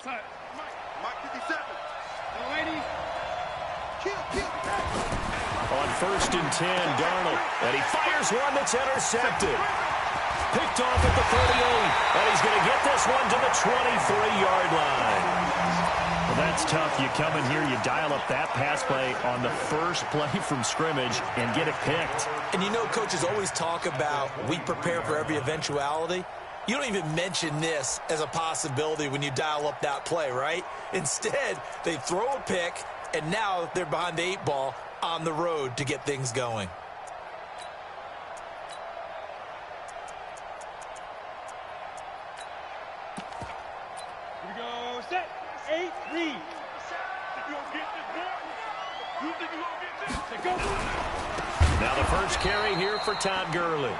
On 1st and 10, Darnold. And he fires one that's intercepted. Picked off at the 38. And he's going to get this one to the 23-yard line. Well, that's tough. You come in here, you dial up that pass play on the first play from scrimmage and get it picked. And you know coaches always talk about we prepare for every eventuality. You don't even mention this as a possibility when you dial up that play, right? Instead, they throw a pick, and now they're behind the 8 ball on the road to get things going. Here we go, set, 8, read. You think you're going to get this? Say go. Now the first carry here for Todd Gurley.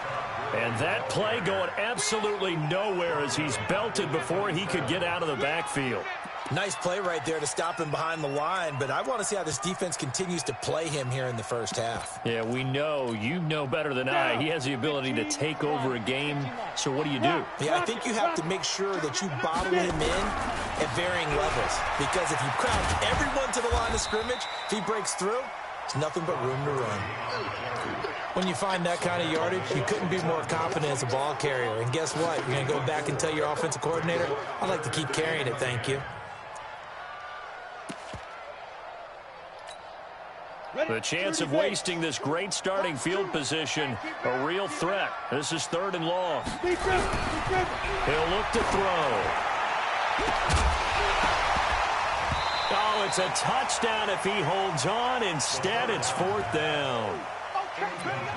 And that play going absolutely nowhere as he's belted before he could get out of the backfield. Nice play right there to stop him behind the line, but I want to see how this defense continues to play him here in the first half. Yeah, we know. You know better than I. He has the ability to take over a game, so what do you do? Yeah, I think you have to make sure that you bottle him in at varying levels, because if you crowd everyone to the line of scrimmage, if he breaks through, it's nothing but room to run. When you find that kind of yardage, you couldn't be more confident as a ball carrier. And guess what? You're going to go back and tell your offensive coordinator, I'd like to keep carrying it, thank you. The chance of wasting this great starting field position, a real threat. This is 3rd and long. He'll look to throw. Oh, it's a touchdown if he holds on. Instead, it's 4th down.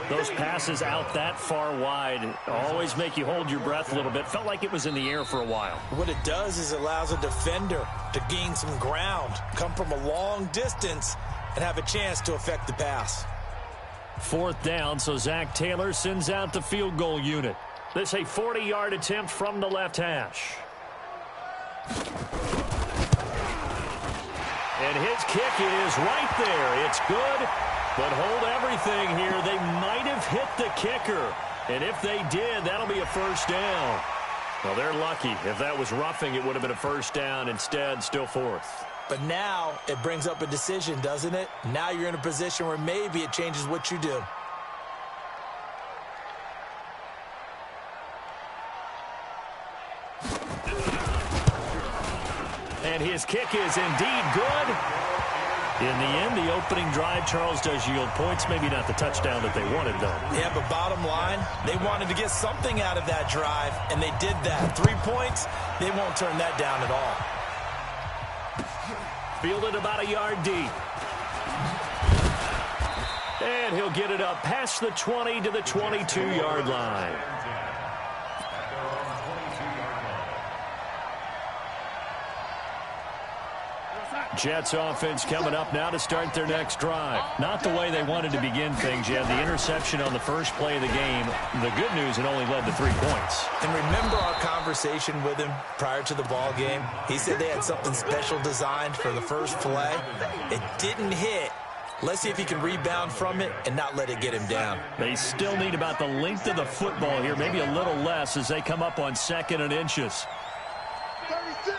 Those passes out that far wide always make you hold your breath a little bit. Felt like it was in the air for a while. What it does is it allows a defender to gain some ground, come from a long distance, and have a chance to affect the pass. 4th down, so Zach Taylor sends out the field goal unit. This a 40-yard attempt from the left hash. And his kick is right there. It's good, but hold everything here. They might have hit the kicker. And if they did, that'll be a 1st down. Well, they're lucky. If that was roughing, it would have been a 1st down. Instead, still 4th. But now it brings up a decision, doesn't it? Now you're in a position where maybe it changes what you do. And his kick is indeed good. In the end, the opening drive, Charles, does yield points. Maybe not the touchdown that they wanted, though. Yeah, but bottom line, they wanted to get something out of that drive, and they did that. 3 points, they won't turn that down at all. Fielded about a yard deep. And he'll get it up past the 20 to the 22-yard line. Jets offense coming up now to start their next drive. Not the way they wanted to begin things. You had the interception on the first play of the game. The good news, it only led to 3 points. And remember our conversation with him prior to the ball game? He said they had something special designed for the first play. It didn't hit. Let's see if he can rebound from it and not let it get him down. They still need about the length of the football here, maybe a little less as they come up on 2nd and inches. 36.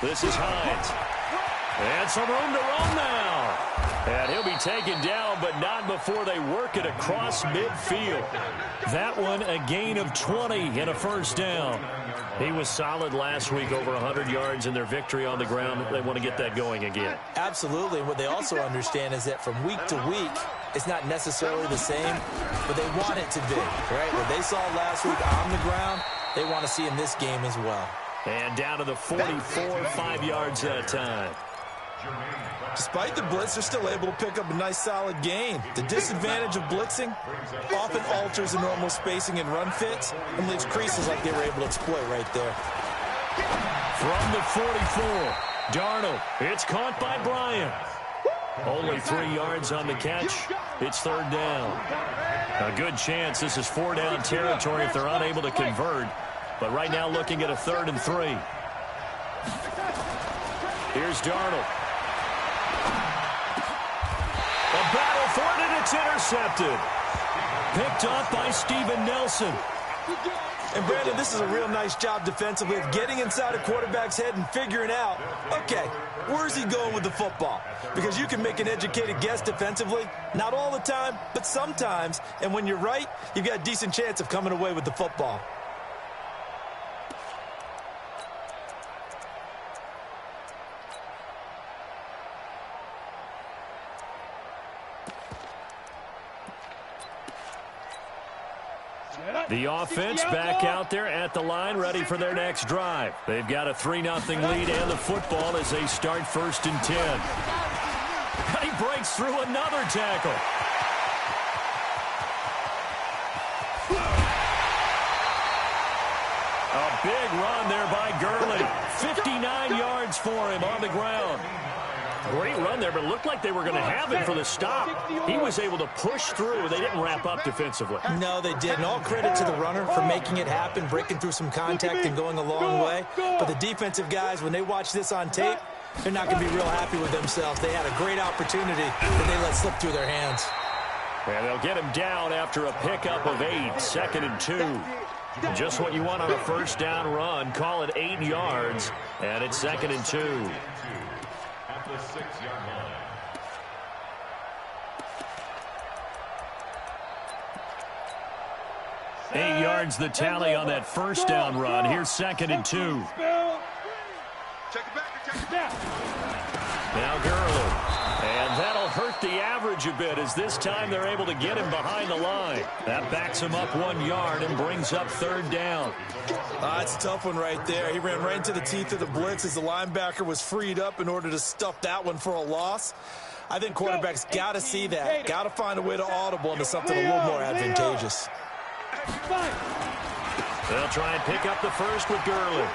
This is Hines. And some room to run now. And he'll be taken down, but not before they work it across midfield. That one, a gain of 20 and a 1st down. He was solid last week, over 100 yards in their victory on the ground. They want to get that going again. Absolutely. What they also understand is that from week to week, it's not necessarily the same, but they want it to be, right? What they saw last week on the ground, they want to see in this game as well. And down to the 44, 5 yards that time. Despite the blitz, they're still able to pick up a nice solid gain. The disadvantage of blitzing often alters the normal spacing and run fits and leaves creases like they were able to exploit right there. From the 44, Darnold. It's caught by Bryant. Only 3 yards on the catch. It's 3rd down. A good chance this is 4-down territory if they're unable to convert. But right now looking at a 3rd and 3. Here's Darnold. A battle for it, and it's intercepted. Picked off by Steven Nelson. And Brandon, this is a real nice job defensively of getting inside a quarterback's head and figuring out, okay, where's he going with the football? Because you can make an educated guess defensively, not all the time, but sometimes. And when you're right, you've got a decent chance of coming away with the football. The offense back out there at the line, ready for their next drive. They've got a 3-0 lead and the football as they start 1st and 10. And he breaks through another tackle. A big run there by Gurley. 59 yards for him on the ground. Great run there, but it looked like they were going to have him for the stop. He was able to push through. They didn't wrap up defensively. No, they didn't. All credit to the runner for making it happen, breaking through some contact and going a long way. But the defensive guys, when they watch this on tape, they're not going to be real happy with themselves. They had a great opportunity that they let slip through their hands. And they'll get him down after a pickup of 8, 2nd and 2. Just what you want on a 1st down run. Call it 8 yards, and it's 2nd and 2. The 6-yard line. Eight yards the tally on that 1st down run. Here's 2nd and 2. Check it back. Now Gurley. And that'll hurt the average a bit as this time they're able to get him behind the line. That backs him up 1 yard and brings up 3rd down. It's a tough one right there. He ran right into the teeth of the blitz as the linebacker was freed up in order to stuff that one for a loss. I think quarterbacks got to see that. Got to find a way to audible into something a little more advantageous. They'll try and pick up the 1st with Gurley.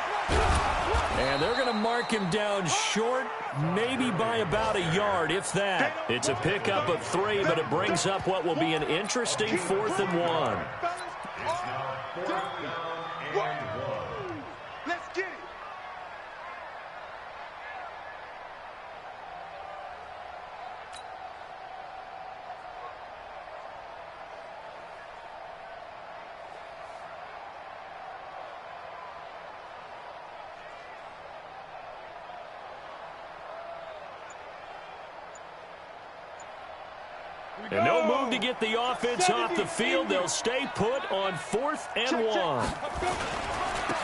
And they're going to mark him down short, maybe by about a yard, if that. It's a pickup of 3, but it brings up what will be an interesting 4th and 1. Let's get it. And no move to get the offense off the field. They'll stay put on 4th and 1.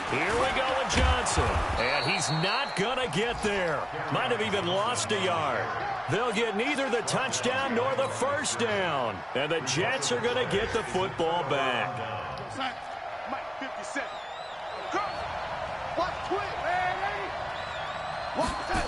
Here we go with Johnson. And he's not going to get there. Might have even lost a yard. They'll get neither the touchdown nor the 1st down. And the Jets are going to get the football back. Mike 57. Go. Watch quick. Watch it.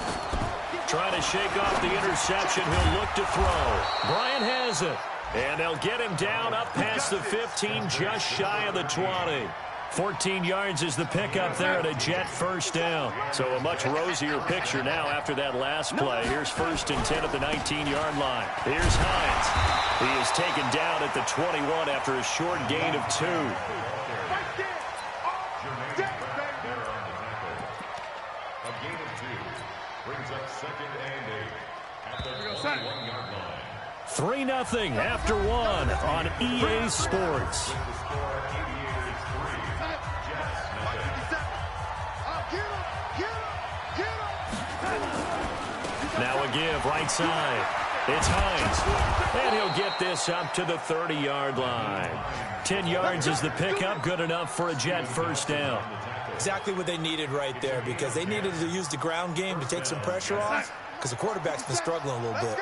Trying to shake off the interception. He'll look to throw. Bryant has it. And they'll get him down up past the 15, just shy of the 20. 14 yards is the pickup there at a Jet 1st down. So a much rosier picture now after that last play. Here's 1st and 10 at the 19-yard line. Here's Hines. He is taken down at the 21 after a short gain of 2. A gain of 2 brings up 2nd and 8 at the 21-yard line. 3-0 after 1 on EA Sports. Now a give right side. It's Hines. And he'll get this up to the 30-yard line. 10 yards is the pickup. Good enough for a Jet 1st down. Exactly what they needed right there, because they needed to use the ground game to take some pressure off, because the quarterback's been struggling a little bit.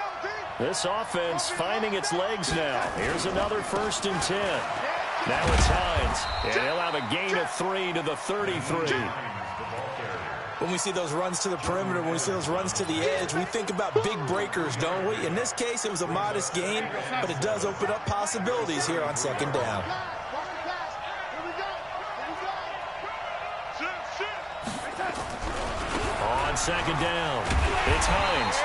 This offense finding its legs now. Here's another 1st and 10. Now it's Hines. And he'll have a gain of 3 to the 33. When we see those runs to the perimeter, when we see those runs to the edge, we think about big breakers, don't we? In this case, it was a modest gain, but it does open up possibilities here on 2nd down. On 2nd down, it's Hines.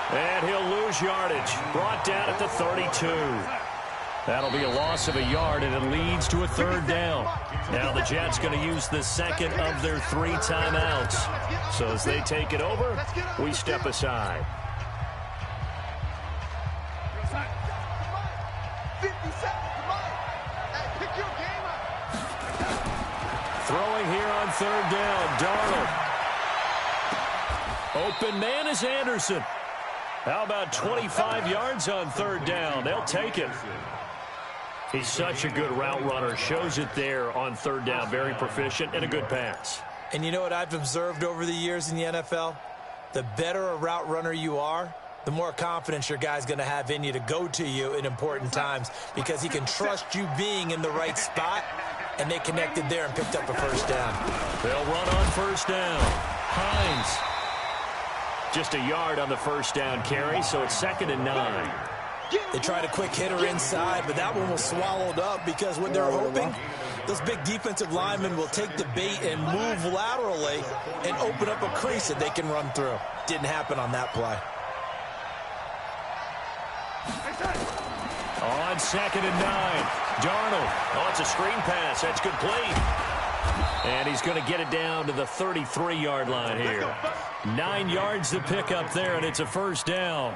And he'll lose yardage. Brought down at the 32. That'll be a loss of a yard, and it leads to a 3rd down. Now the Jets going to use the 2nd of their 3 timeouts. So as they take it over, we step aside. Throwing here on third down, Darnold. Open man is Anderson. How about 25 yards on third down? They'll take it. He's such a good route runner. Shows it there on third down. Very proficient and a good pass. And you know what I've observed over the years in the NFL? The better a route runner you are, the more confidence your guy's going to have in you to go to you in important times because he can trust you being in the right spot, and they connected there and picked up a first down. They'll run on first down. Hines. Just a yard on the first down carry, so it's 2nd and 9. They tried a quick hitter inside, but that one was swallowed up because what they're hoping, those big defensive linemen will take the bait and move laterally and open up a crease that they can run through. Didn't happen on that play. On 2nd and 9, Darnold. Oh, it's a screen pass. That's complete. And he's going to get it down to the 33-yard line here. 9 yards to pick up there, and it's a first down.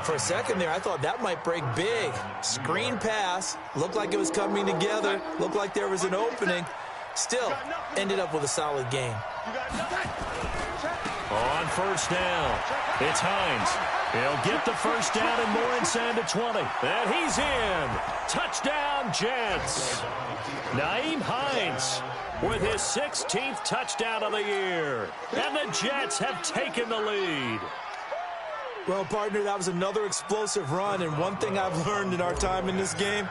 For a second there, I thought that might break big. Screen pass. Looked like it was coming together. Looked like there was an opening. Still, ended up with a solid game. On first down, it's Hines. He'll get the first down and more inside the 20. And he's in. Touchdown, Jets. Nyheim Hines with his 16th touchdown of the year. And the Jets have taken the lead. Well, partner, that was another explosive run. And one thing I've learned in our time in this game,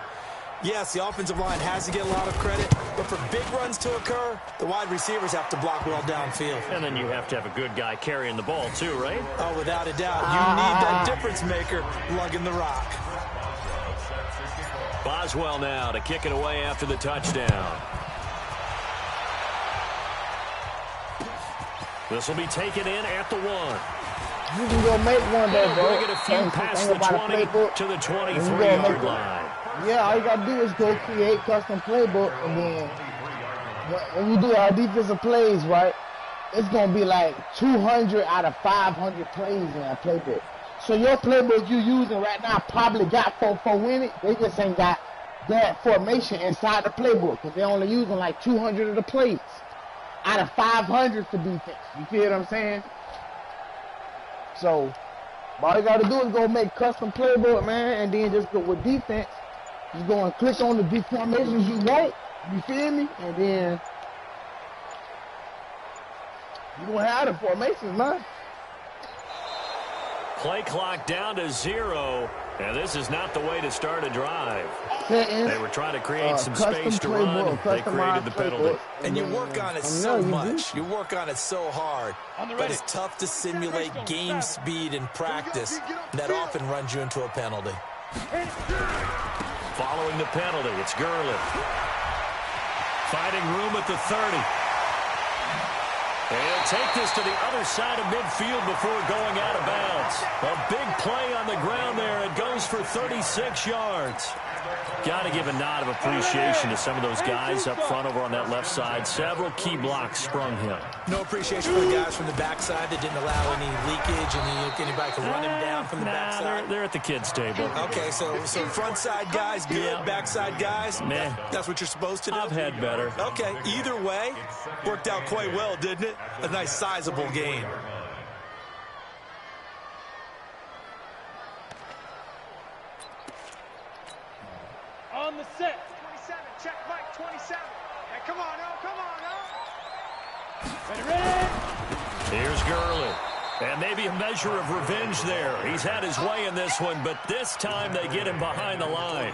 yes, the offensive line has to get a lot of credit, but for big runs to occur, the wide receivers have to block well downfield. And then you have to have a good guy carrying the ball too, right? Oh, without a doubt. You need that difference maker lugging the rock. Boswell now to kick it away after the touchdown. This will be taken in at the 1. You can go make one there, bro. Bring it a few past the 20 to the 23-yard line. Yeah, all you got to do is go create custom playbook, and then when you do our defensive plays, right, it's going to be like 200 out of 500 plays in that playbook. So your playbook you're using right now probably got 4-4 in it. They just ain't got that formation inside the playbook because they're only using like 200 of the plays out of 500 for defense. You feel what I'm saying? So all you got to do is go make custom playbook, man, and then just go with defense. Just go and click on the big formations you want. You feel me? And then you're going to have the formations, man. Play clock down to 0. And this is not the way to start a drive. They were trying to create some space to run. They created the penalty. And you work on it so much. You work on it so hard. But it's tough to simulate game speed in practice. That often runs you into a penalty. Following the penalty, it's Gurley. Finding room at the 30. He'll take this to the other side of midfield before going out of bounds. A big play on the ground there. It goes for 36 yards. Got to give a nod of appreciation to some of those guys up front over on that left side. Several key blocks sprung him. No appreciation for the guys from the backside that didn't allow any leakage and anybody could run him down from the backside. They're at the kids' table. Okay, so front side guys good, backside guys, man, that's what you're supposed to do? I've had better. Okay, either way, worked out quite well, didn't it? A nice sizable gain. On the set. 27. Check Mike. 27. Hey, come on, oh, come on, oh. Ready. Here's Gurley. And maybe a measure of revenge there. He's had his way in this one, but this time they get him behind the line.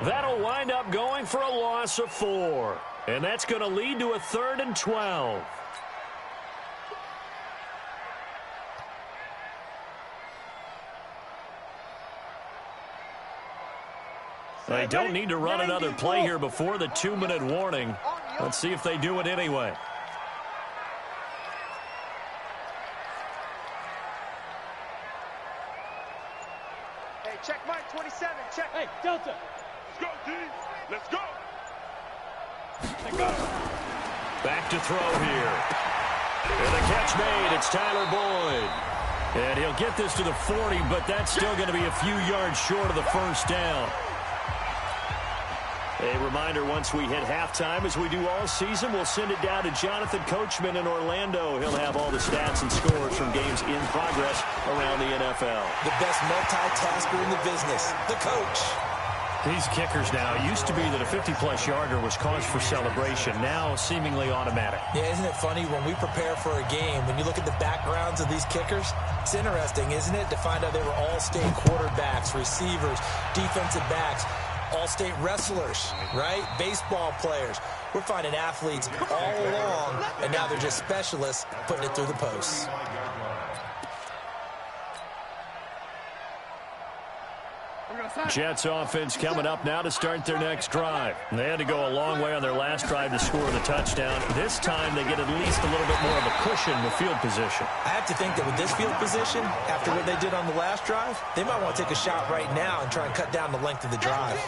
That'll wind up going for a loss of 4. And that's going to lead to a 3rd and 12. They don't need to run another play here before the 2-minute warning. Let's see if they do it anyway. Hey, check Mike 27. Check. Hey, Delta. Let's go, D. Let's go. Let's go. Back to throw here. And the catch made. It's Tyler Boyd. And he'll get this to the 40, but that's still going to be a few yards short of the first down. A reminder, once we hit halftime, as we do all season, we'll send it down to Jonathan Coachman in Orlando. He'll have all the stats and scores from games in progress around the NFL. The best multitasker in the business, the coach. These kickers now, it used to be that a 50-plus yarder was cause for celebration, now seemingly automatic. Yeah, isn't it funny when we prepare for a game, when you look at the backgrounds of these kickers, it's interesting, isn't it, to find out they were all-state quarterbacks, receivers, defensive backs, all-state wrestlers, right? Baseball players. We're finding athletes all along, and now they're just specialists putting it through the posts. Jets offense coming up now to start their next drive. They had to go a long way on their last drive to score the touchdown. This time they get at least a little bit more of a cushion with field position. I have to think that with this field position, after what they did on the last drive, they might want to take a shot right now and try and cut down the length of the drive.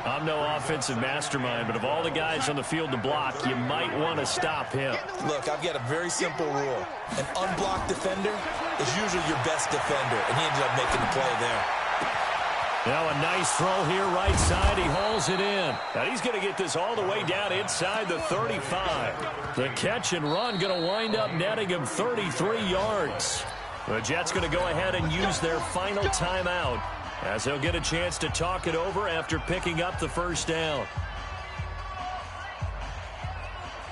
I'm no offensive mastermind, but of all the guys on the field to block, you might want to stop him. Look, I've got a very simple rule. An unblocked defender is usually your best defender, and he ended up making the play there. Now a nice throw here right side. He hauls it in. Now he's going to get this all the way down inside the 35. The catch and run going to wind up netting him 33 yards. The Jets going to go ahead and use their final timeout as they'll get a chance to talk it over after picking up the first down.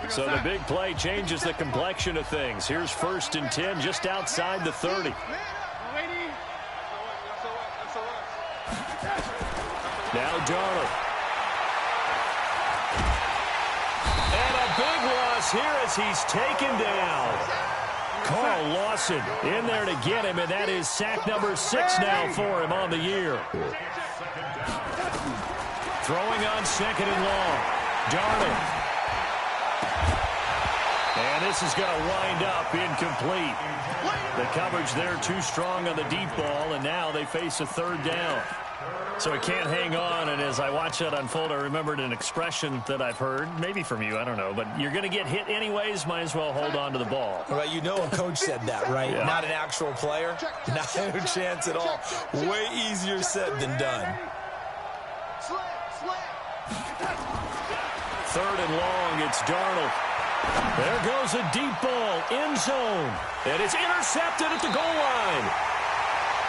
So the big play changes the complexion of things. Here's 1st and 10 just outside the 30. Now Darnold. And a big loss here as he's taken down. Carl Lawson in there to get him, and that is sack number 6 now for him on the year. Throwing on 2nd and long. Darnold. And this is going to wind up incomplete. The coverage there too strong on the deep ball, and now they face a 3rd down. So it can't hang on, and as I watch that unfold, I remembered an expression that I've heard, maybe from you, I don't know, but you're going to get hit anyways, might as well hold on to the ball. Well, you know a coach said that, right? Yeah. Not an actual player. Not a chance at all. Way easier said than done. 3rd and long, it's Darnold. There goes a deep ball, end zone, and it's intercepted at the goal line.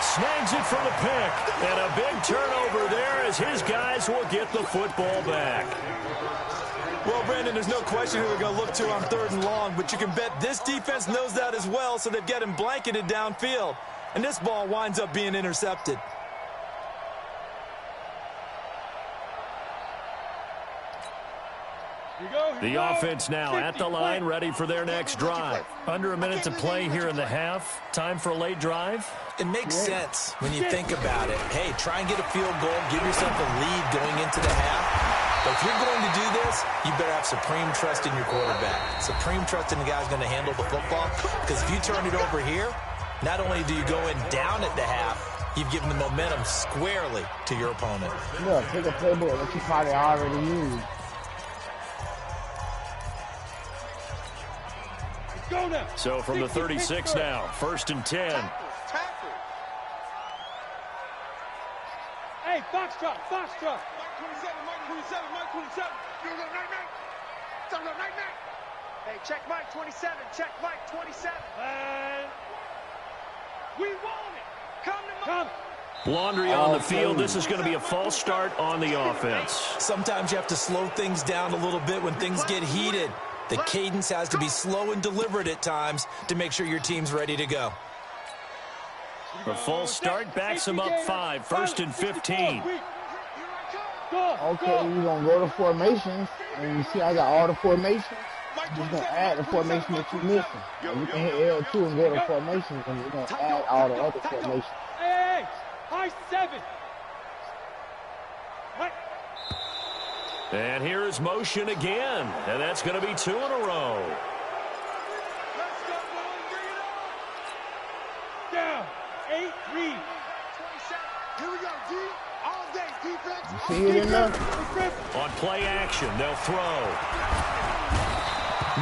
Snags it for the pick, and a big turnover there as his guys will get the football back. Well, Brandon, there's no question who we're going to look to on 3rd and long, but you can bet this defense knows that as well, so they've got him blanketed downfield. And this ball winds up being intercepted. The offense now at the line, ready for their next drive. Under a minute to play here in the half. Time for a late drive. It makes sense when you think about it. Hey, try and get a field goal, give yourself a lead going into the half. But if you're going to do this, you better have supreme trust in your quarterback. Supreme trust in the guy who's going to handle the football. Because if you turn it over here, not only do you go in down at the half, you've given the momentum squarely to your opponent. Look, take a playbook that you probably already used. So from the 36 now, 1st and 10. Hey, Foxtrot. Mike 27, Mike 27. Hey, check Mike 27, check Mike 27. We want it. Come. Laundry on the field. This is going to be a false start on the offense. Sometimes you have to slow things down a little bit when things get heated. The cadence has to be slow and deliberate at times to make sure your team's ready to go. The false start backs him up 5, 1st and 15. Okay, we're going to go to formations. And you see I got all the formations. I'm just going to add the formation that you're missing. And we can hit L2 and go to formations, and we're going to add all the other formations. Hey, high 7. And here is motion again. And that's going to be 2 in a row. Let's go, boys. Bring it on. Down. 8, read. 27. Here we go, D. All day, defense. You see it in there? On play action, they'll throw.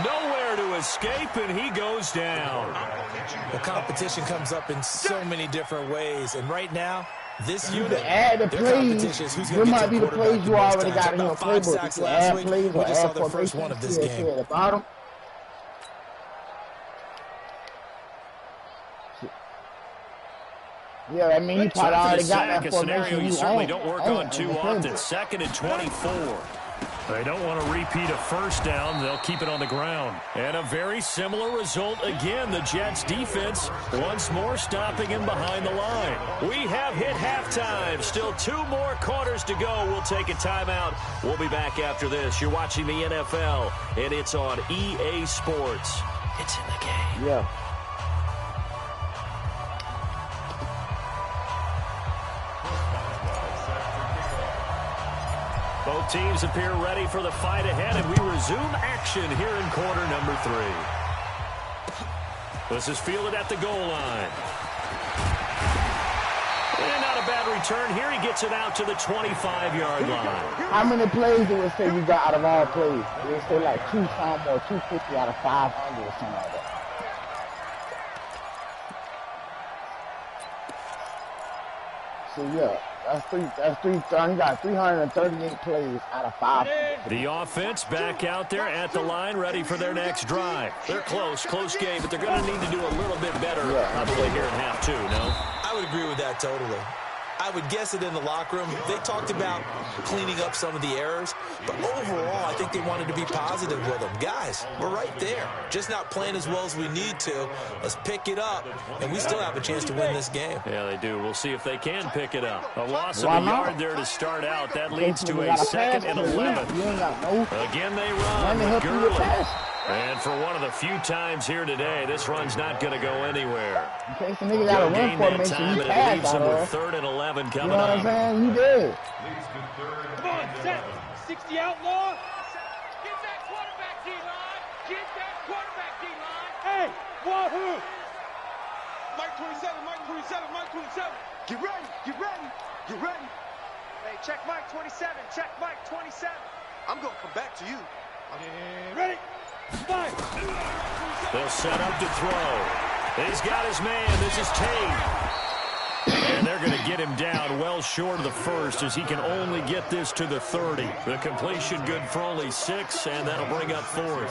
Nowhere to escape, and he goes down. The competition comes up in so many different ways, and right now, This You unit, can add the their plays. competition is who's There going to might get be your the quarterback plays the you most already times. got in About your 5 playbook. You sacks can last add week. plays We or just saw add their first one formations. of this See game. at the bottom. Yeah, I mean, he probably already got that a scenario formation. you You certainly own, don't work own on in too the often. playbook. 2nd and 24. They don't want to repeat a first down. They'll keep it on the ground. And a very similar result again. The Jets defense once more stopping him behind the line. We have hit halftime. Still 2 more quarters to go. We'll take a timeout. We'll be back after this. You're watching the NFL, and it's on EA Sports. It's in the game. Yeah. Both teams appear ready for the fight ahead, and we resume action here in quarter number 3. This is fielded at the goal line. And not a bad return here. He gets it out to the 25-yard line. How many plays do we say we got out of all plays? Do we say like 2 time or 250 out of 500 or something like that? So yeah. That's three. You got 338 plays out of 500. The offense back out there at the line, ready for their next drive. They're close game, but they're going to need to do a little bit better probably here in half 2, no? I would agree with that totally. I would guess it in the locker room. They talked about cleaning up some of the errors, but overall, I think they wanted to be positive with them. Guys, we're right there. Just not playing as well as we need to. Let's pick it up, and we still have a chance to win this game. Yeah, they do. We'll see if they can pick it up. A loss of a yard there to start out. That leads to a 2nd and 11. Again, they run with Gurley. And for one of the few times here today, this run's not going to go anywhere. In case the nigga got a run formation, time, he and it passed leaves out him of with 3rd and 11 coming up. You know what I'm up. saying? You did. Come on, set. 60 outlaw. Get that quarterback, D-line. Get that quarterback, D-line. Hey, wahoo. Mike 27, Mike 27, Mike 27. Get ready, get ready, get ready. Hey, check Mike 27, check Mike 27. I'm going to come back to you. Get ready. Five. They'll set up to throw. He's got his man. This is Tate. And they're going to get him down well short of the first as he can only get this to the 30. The completion good for only 6, and that'll bring up 4th.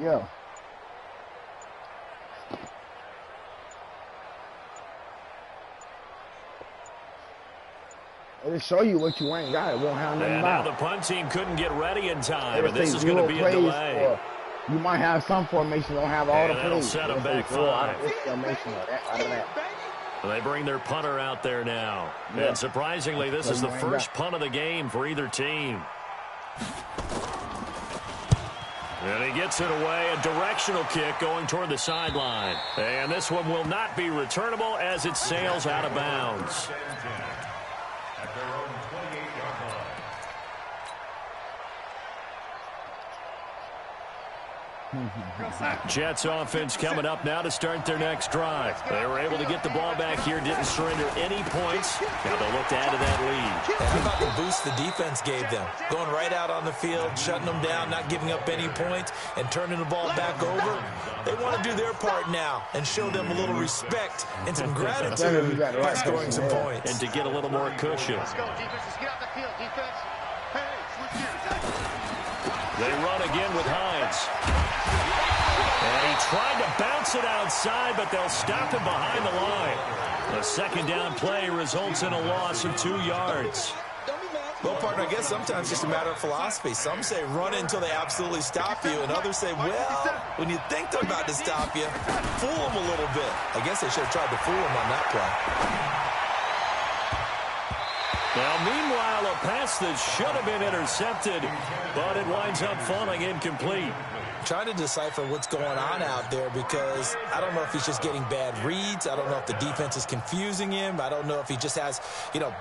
Yeah. It'll show you what you ain't got. It won't have nothing And now about the punt team couldn't get ready in time, It'll and this say is going to be a 0 delay. plays, or you might have some formation, don't have all the that'll plays. set 'em It'll say back 0 out 5. of this formation or that, out of that. They bring their punter out there now. Yeah. And surprisingly, this is the first punt of the game for either team. And he gets it away, a directional kick going toward the sideline. And this one will not be returnable as it sails out of bounds. At their own 28-yard line. Jets offense coming up now to start their next drive. They were able to get the ball back here, didn't surrender any points. Now they'll look to add to that lead. And how about the boost the defense gave them? Going right out on the field, shutting them down, not giving up any points, and turning the ball back over. They want to do their part now and show them a little respect and some gratitude by scoring some points. And to get a little more cushion. Let's go, defense. Let's get out the field, defense. Hey, switch gears. They run again with Hines. And he tried to bounce it outside, but they'll stop him behind the line. A second down play results in a loss of 2 yards. Well, partner, I guess sometimes it's just a matter of philosophy. Some say run until they absolutely stop you, and others say, well, when you think they're about to stop you, fool them a little bit. I guess they should have tried to fool them on that play. Now, meanwhile, a pass that should have been intercepted, but it winds up falling incomplete. trying to decipher what's going on out there because I don't know if he's just getting bad reads. I don't know if the defense is confusing him. I don't know if he just has,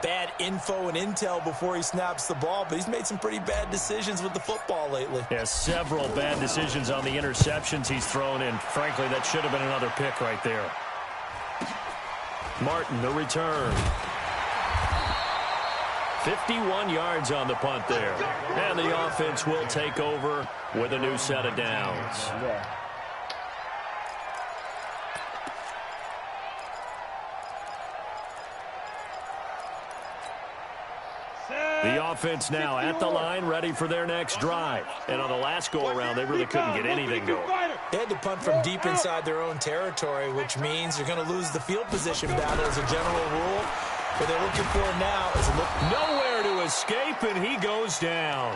bad info and intel before he snaps the ball, but he's made some pretty bad decisions with the football lately. Yeah, several bad decisions on the interceptions he's thrown in. Frankly, that should have been another pick right there. Martin, the return. 51 yards on the punt there. And the offense will take over with a new set of downs. Yeah. The offense now at the line, ready for their next drive. And on the last go-around, they really couldn't get anything going. They had to punt from deep inside their own territory, which means you're going to lose the field position battle as a general rule. What they're looking for now is nowhere to escape, and he goes down.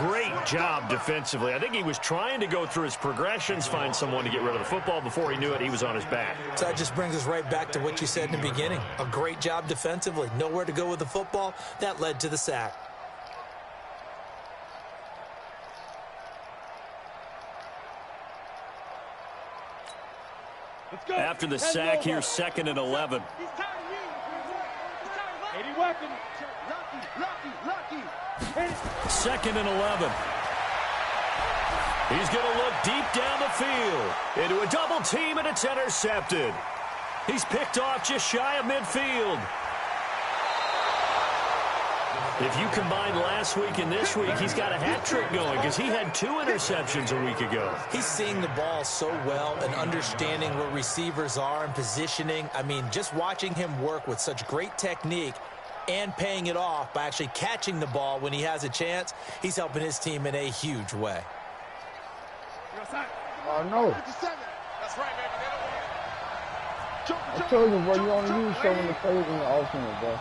Great job defensively. I think he was trying to go through his progressions, find someone to get rid of the football. Before he knew it, he was on his back. So that just brings us right back to what you said in the beginning. A great job defensively. Nowhere to go with the football. That led to the sack. After the sack, here's 2nd and 11. Second and 11. He's going to look deep down the field into a double team, and it's intercepted. He's picked off just shy of midfield. If you combine last week and this week, he's got a hat trick going because he had 2 interceptions a week ago. He's seeing the ball so well and understanding where receivers are and positioning. I mean, just watching him work with such great technique and paying it off by actually catching the ball when he has a chance, he's helping his team in a huge way. Oh, no. That's right, baby. I told you, bro, you only use so many plays in the offense, bro.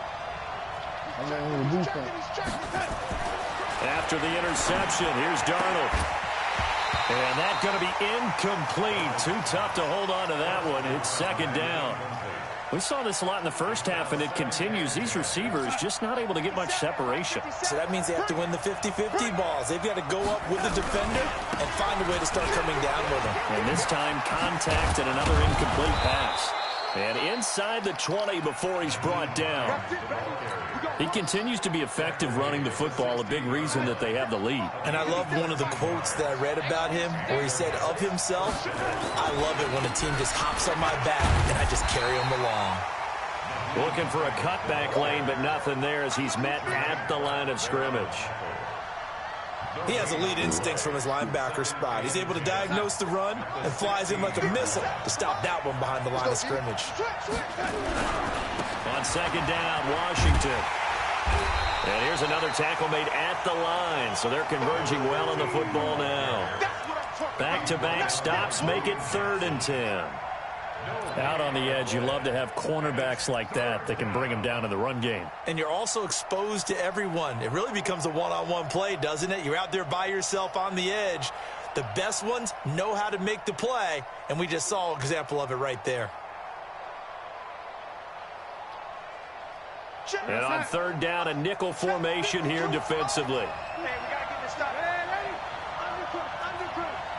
I mean, in the defense. After the interception, here's Darnold. And that's going to be incomplete. Too tough to hold on to that one. It's 2nd down. We saw this a lot in the first half, and it continues. These receivers just not able to get much separation. So that means they have to win the 50-50 balls. They've got to go up with the defender and find a way to start coming down with them. And this time, contact and another incomplete pass. And inside the 20 before he's brought down. He continues to be effective running the football, a big reason that they have the lead. And I love one of the quotes that I read about him where he said of himself, I love it when a team just hops on my back and I just carry them along. Looking for a cutback lane, but nothing there as he's met at the line of scrimmage. He has elite instincts from his linebacker spot. He's able to diagnose the run and flies in like a missile to stop that one behind the line of scrimmage. On 2nd down, Washington. And here's another tackle made at the line, so they're converging well on the football now. Back-to-back stops make it 3rd and 10. Out on the edge, you love to have cornerbacks like that can bring them down in the run game. And you're also exposed to everyone. It really becomes a one-on-one play, doesn't it? You're out there by yourself on the edge. The best ones know how to make the play, and we just saw an example of it right there. And on 3rd down, a nickel formation here defensively. Hey, we got to get this stuff. Hey, ready?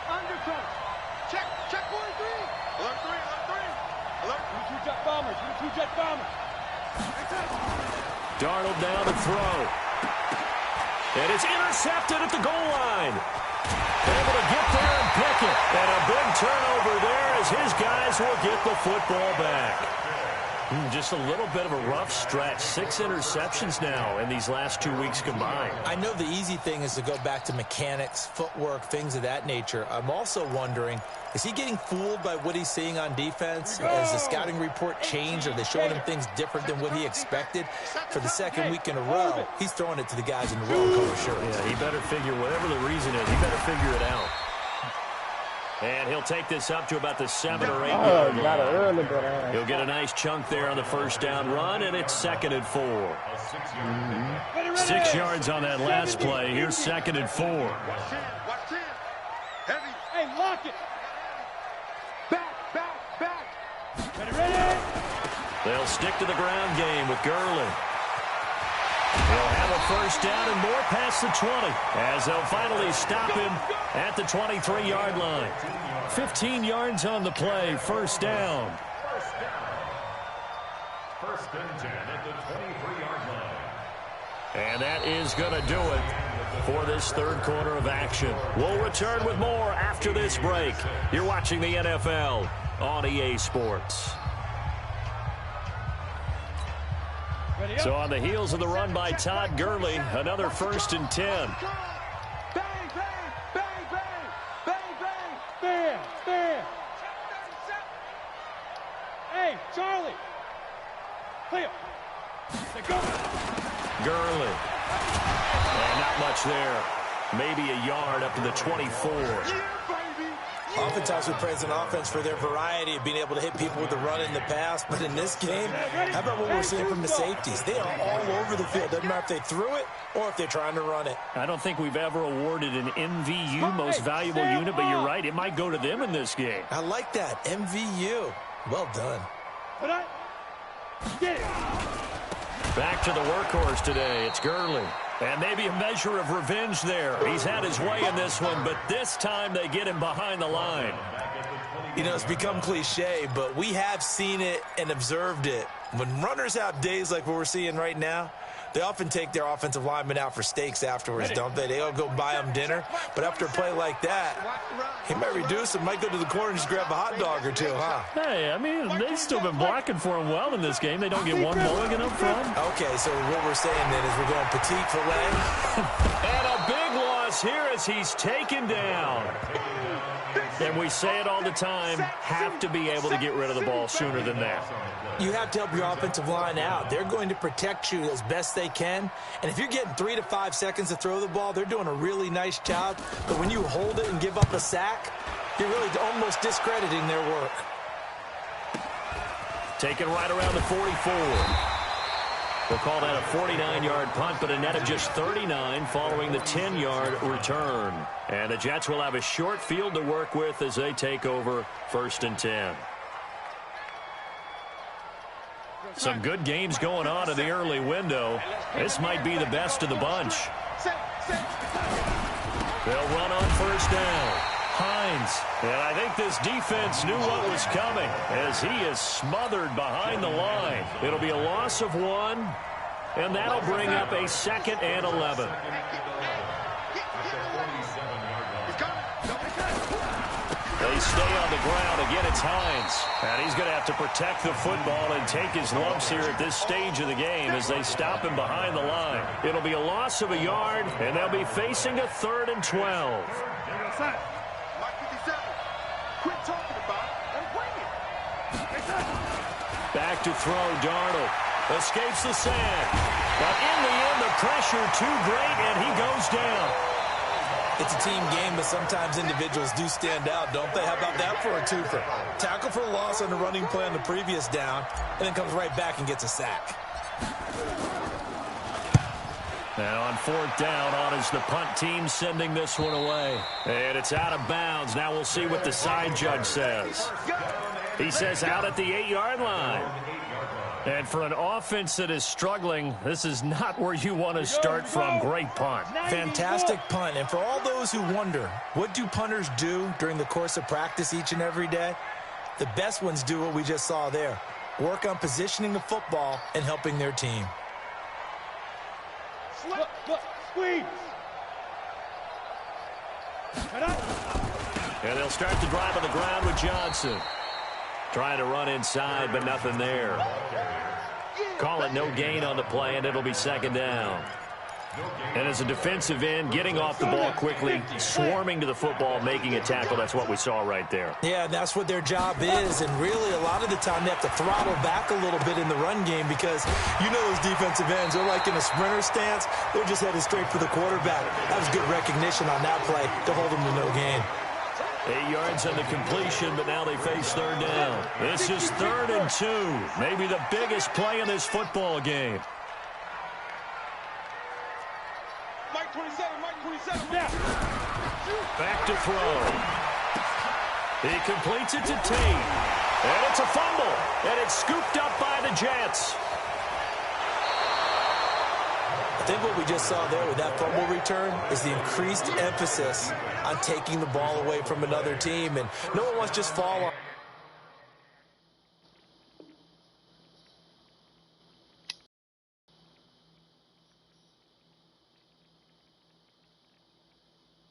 Undercoat. Check 1-3. Alert 3. Alert. You 2 jet bombers. You 2 jet bombers. Darnold down to throw. And it's intercepted at the goal line. Able to get there and pick it. And a big turnover there as his guys will get the football back. Just a little bit of a rough stretch. 6 interceptions now in these last 2 weeks combined. I know the easy thing is to go back to mechanics, footwork, things of that nature. I'm also wondering, is he getting fooled by what he's seeing on defense? Has the scouting report changed? Are they showing him things different than what he expected? For the 2nd week in a row, he's throwing it to the guys in the roll color shirts. Yeah, he better figure, whatever the reason is, he better figure it out. And he'll take this up to about the 7 or 8 yard line. He'll get a nice chunk there on the 1st down run, and it's 2nd and 4. 6 yards on that last play. Here's 2nd and 4. Watch 10. Heavy. Hey, lock it. Back. Ready. They'll stick to the ground game with Gurley. He'll have a first down and more past the 20 as they'll finally stop him at the 23-yard line. 15 yards on the play, first down. First and 10 at the 23-yard line. And that is going to do it for this third quarter of action. We'll return with more after this break. You're watching the NFL on EA Sports. So on the heels of the run by Todd Gurley, another first and 10. Bang, bang, bang, bang, bang, bang, bam, bam. Hey, Charlie. Clear. Go. Gurley. And not much there. Maybe a yard up to the 24. Oftentimes we praise an offense for their variety of being able to hit people with the run in the pass. But in this game, how about what we're seeing from the safeties? They are all over the field. Doesn't matter if they threw it or if they're trying to run it. I don't think we've ever awarded an MVU, most valuable unit, but you're right. It might go to them in this game. I like that. MVU. Well done. Get it. Back to the workhorse today. It's Gurley. And maybe a measure of revenge there. He's had his way in this one, but this time they get him behind the line. You know, it's become cliche, but we have seen it and observed it. When runners have days like what we're seeing right now, they often take their offensive linemen out for steaks afterwards, don't they? They all go buy them dinner. But after a play like that, he might reduce it, might go to the corner and just grab a hot dog or two, huh? Hey, I mean, they've still been blocking for him well in this game. They don't get one mulligan up front. Okay, so what we're saying then is we're going petite filet. And a big loss here as he's taken down. And we say it all the time, have to be able to get rid of the ball sooner than that. You have to help your offensive line out. They're going to protect you as best they can. And if you're getting 3 to 5 seconds to throw the ball, they're doing a really nice job. But when you hold it and give up a sack, you're really almost discrediting their work. Taken right around the 44. We'll call that a 49-yard punt, but a net of just 39 following the 10-yard return. And the Jets will have a short field to work with as they take over first and 10. Some good games going on in the early window. This might be the best of the bunch. They'll run on first down. Hines. And I think this defense knew what was coming as he is smothered behind the line. It'll be a loss of 1, and that'll bring up a 2nd and 11. They stay on the ground. Again, it's Hines. And he's going to have to protect the football and take his lumps here at this stage of the game as they stop him behind the line. It'll be a loss of a yard, and they'll be facing a 3rd and 12. Quit talking about it and bring it. Back to throw, Darnold. Escapes the sack. But in the end, the pressure too great, and he goes down. It's a team game, but sometimes individuals do stand out, don't they? How about that for a twofer? Tackle for a loss on the running play on the previous down, and then comes right back and gets a sack. Now on 4th down, on is the punt team sending this one away. And it's out of bounds. Now we'll see what the side judge says. He says out at the 8-yard line. And for an offense that is struggling, this is not where you want to start from. Great punt. Fantastic punt. And for all those who wonder, what do punters do during the course of practice each and every day? The best ones do what we just saw there. Work on positioning the football and helping their team. Look, squeeze. And they'll start the drive on the ground with Johnson. Trying to run inside, but nothing there. Call it no gain on the play, and it'll be 2nd down. And as a defensive end, getting off the ball quickly, swarming to the football, making a tackle, that's what we saw right there. Yeah, that's what their job is, and really a lot of the time they have to throttle back a little bit in the run game because you know those defensive ends, they're like in a sprinter stance. They're just headed straight for the quarterback. That was good recognition on that play to hold them to no gain. 8 yards on the completion, but now they face 3rd down. This is 3rd and 2. Maybe the biggest play in this football game. Mike 27, now. Back to throw. He completes it to Tate. And it's a fumble. And it's scooped up by the Jets. think what we just saw there with that fumble return is the increased emphasis on taking the ball away from another team, and no one wants to just fall on